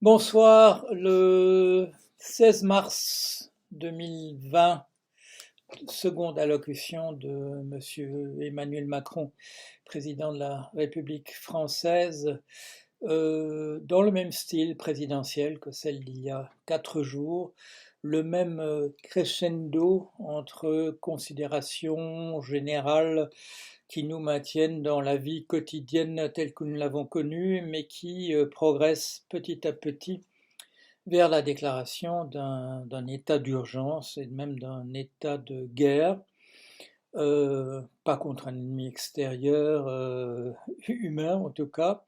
Bonsoir, le 16 mars 2020, seconde allocution de Monsieur Emmanuel Macron, président de la République française, dans le même style présidentiel que celle d'il y a 4 jours, le même crescendo entre considérations générales qui nous maintiennent dans la vie quotidienne telle que nous l'avons connue, mais qui progressent petit à petit vers la déclaration d'un état d'urgence et même d'un état de guerre, pas contre un ennemi extérieur, humain en tout cas,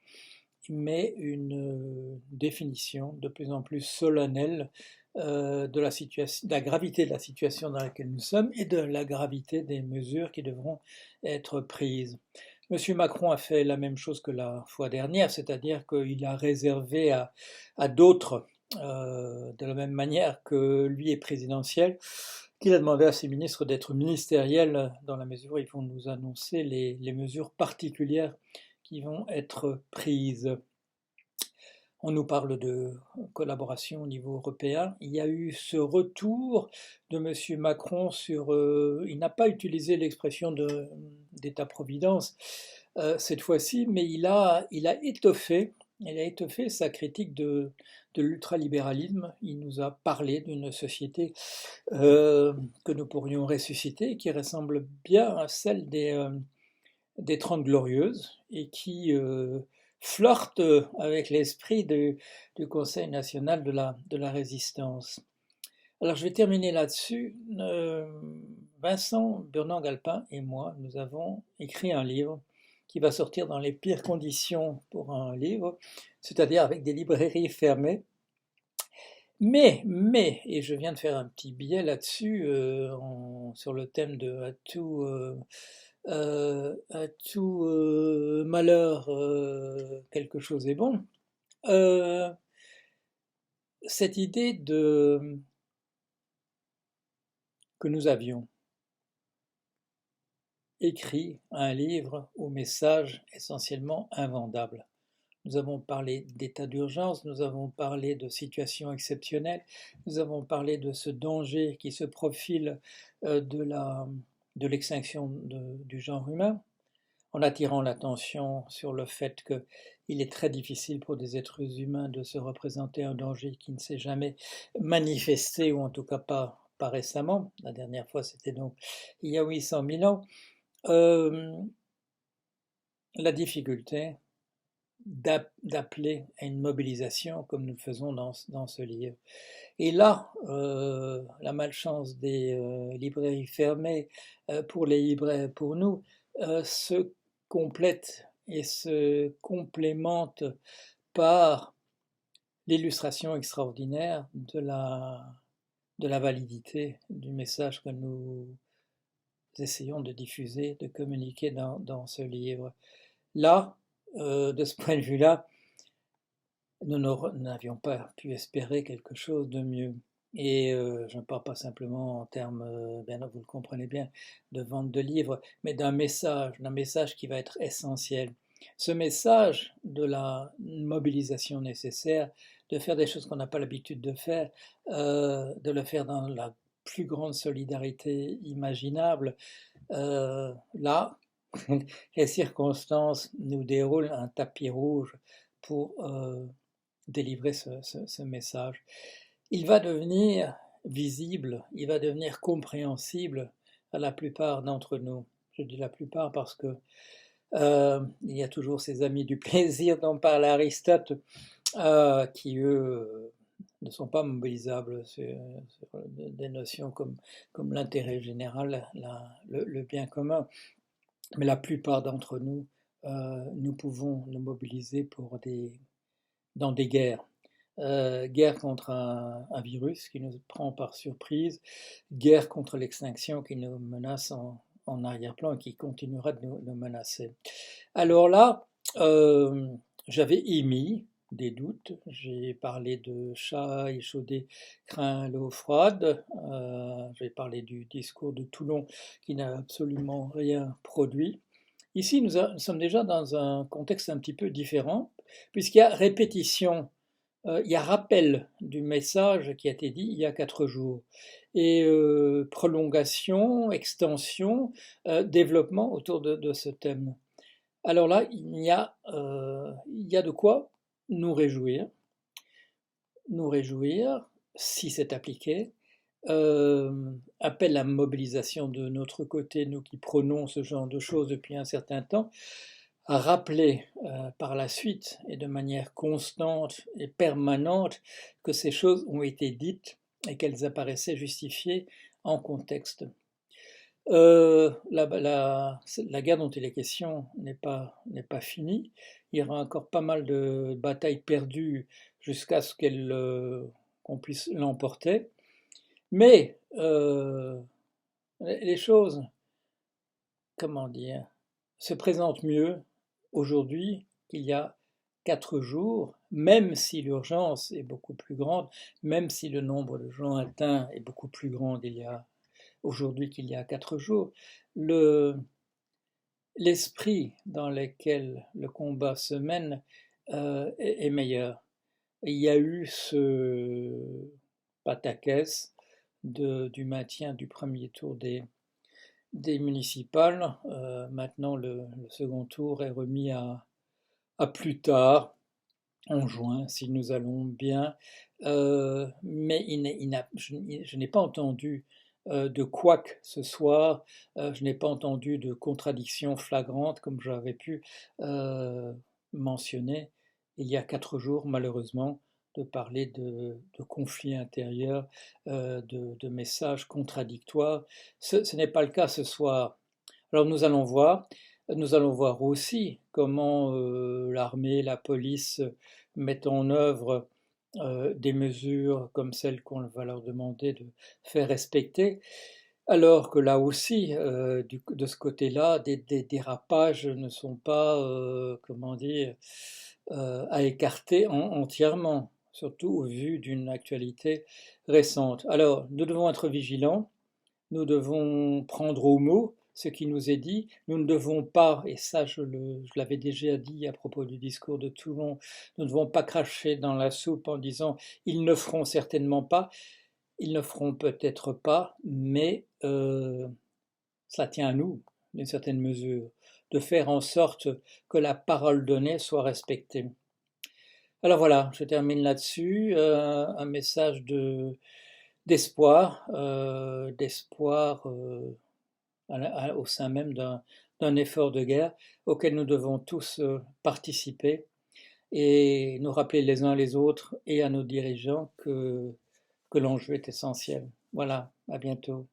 mais une définition de plus en plus solennelle de la situation, de la gravité de la situation dans laquelle nous sommes et de la gravité des mesures qui devront être prises. Monsieur Macron a fait la même chose que la fois dernière, c'est-à-dire qu'il a réservé à d'autres, de la même manière que lui est présidentiel, qu'il a demandé à ses ministres d'être ministériels dans la mesure où ils vont nous annoncer les mesures particulières qui vont être prises. On nous parle de collaboration au niveau européen. Il y a eu ce retour de M. Macron sur... il n'a pas utilisé l'expression d'État-providence cette fois-ci, mais il a étoffé sa critique de l'ultralibéralisme. Il nous a parlé d'une société que nous pourrions ressusciter, qui ressemble bien à celle des Trente Glorieuses et qui flirte avec l'esprit du Conseil national de la résistance. Alors je vais terminer là-dessus. Vincent Burnand-Galpin et moi, nous avons écrit un livre qui va sortir dans les pires conditions pour un livre, c'est-à-dire avec des librairies fermées. Et je viens de faire un petit billet là-dessus sur le thème de à tout malheur, quelque chose est bon. Cette idée que nous avions écrit un livre au message essentiellement invendable. Nous avons parlé d'état d'urgence, nous avons parlé de situations exceptionnelles, nous avons parlé de ce danger qui se profile de l'extinction du genre humain, en attirant l'attention sur le fait qu'il est très difficile pour des êtres humains de se représenter un danger qui ne s'est jamais manifesté, ou en tout cas pas récemment. La dernière fois, c'était donc il y a 800 000 ans. La difficulté d'appeler à une mobilisation comme nous le faisons dans ce livre. Et là, la malchance des librairies fermées pour les libraires, pour nous, se complète et se complémente par l'illustration extraordinaire de la validité du message que nous essayons de diffuser, de communiquer dans ce livre. Là, de ce point de vue-là, nous n'avions pas pu espérer quelque chose de mieux. Et je ne parle pas simplement en termes, vous le comprenez bien, de vente de livres, mais d'un message qui va être essentiel. Ce message de la mobilisation nécessaire, de faire des choses qu'on n'a pas l'habitude de faire, de le faire dans la plus grande solidarité imaginable. Là, les circonstances nous déroulent un tapis rouge pour délivrer ce message. Il va devenir visible, il va devenir compréhensible à la plupart d'entre nous. Je dis la plupart parce que il y a toujours ces amis du plaisir dont parle Aristote qui, eux, ne sont pas mobilisables sur des notions comme l'intérêt général, le bien commun. Mais la plupart d'entre nous, nous pouvons nous mobiliser dans des guerres. Guerre contre un virus qui nous prend par surprise, guerre contre l'extinction qui nous menace en arrière-plan et qui continuera de nous menacer. Alors là, j'avais émis des doutes, j'ai parlé de chat échaudé craint l'eau froide, j'ai parlé du discours de Toulon qui n'a absolument rien produit. Ici, nous sommes déjà dans un contexte un petit peu différent, puisqu'il y a répétition il y a rappel du message qui a été dit il y a 4 jours. Et prolongation, extension, développement autour de ce thème. Alors là, il y a de quoi nous réjouir, nous réjouir si c'est appliqué. Appelle à mobilisation de notre côté, nous qui prônons ce genre de choses depuis un certain temps, à rappeler par la suite et de manière constante et permanente que ces choses ont été dites et qu'elles apparaissaient justifiées en contexte. La guerre dont il est question n'est pas finie. Il y aura encore pas mal de batailles perdues jusqu'à ce qu'on puisse l'emporter. Mais les choses, comment dire, se présentent mieux aujourd'hui qu'il y a 4 jours, même si l'urgence est beaucoup plus grande, même si le nombre de gens atteints est beaucoup plus grand aujourd'hui qu'il y a 4 jours. L'esprit dans lequel le combat se mène est meilleur. Il y a eu ce pataquès du maintien du premier tour des municipales. Maintenant, le second tour est remis à plus tard, en juin, si nous allons bien. Mais je n'ai pas entendu de couac ce soir, je n'ai pas entendu de contradiction flagrante comme j'avais pu mentionner il y a 4 jours, malheureusement, de parler de conflits intérieurs, de messages contradictoires. Ce n'est pas le cas ce soir. Alors nous allons voir aussi comment l'armée, la police mettent en œuvre des mesures comme celles qu'on va leur demander de faire respecter, alors que là aussi, de ce côté-là, des dérapages ne sont pas, comment dire, à écarter entièrement, surtout au vu d'une actualité récente. Alors, nous devons être vigilants, nous devons prendre au mot ce qui nous est dit. Nous ne devons pas, et ça je l'avais déjà dit à propos du discours de Toulon, nous ne devons pas cracher dans la soupe en disant ils ne feront certainement pas, ils ne feront peut-être pas, mais ça tient à nous, d'une certaine mesure, de faire en sorte que la parole donnée soit respectée. Alors voilà, je termine là-dessus, un message d'espoir, au sein même d'un effort de guerre auquel nous devons tous participer et nous rappeler les uns les autres et à nos dirigeants que l'enjeu est essentiel. Voilà, à bientôt.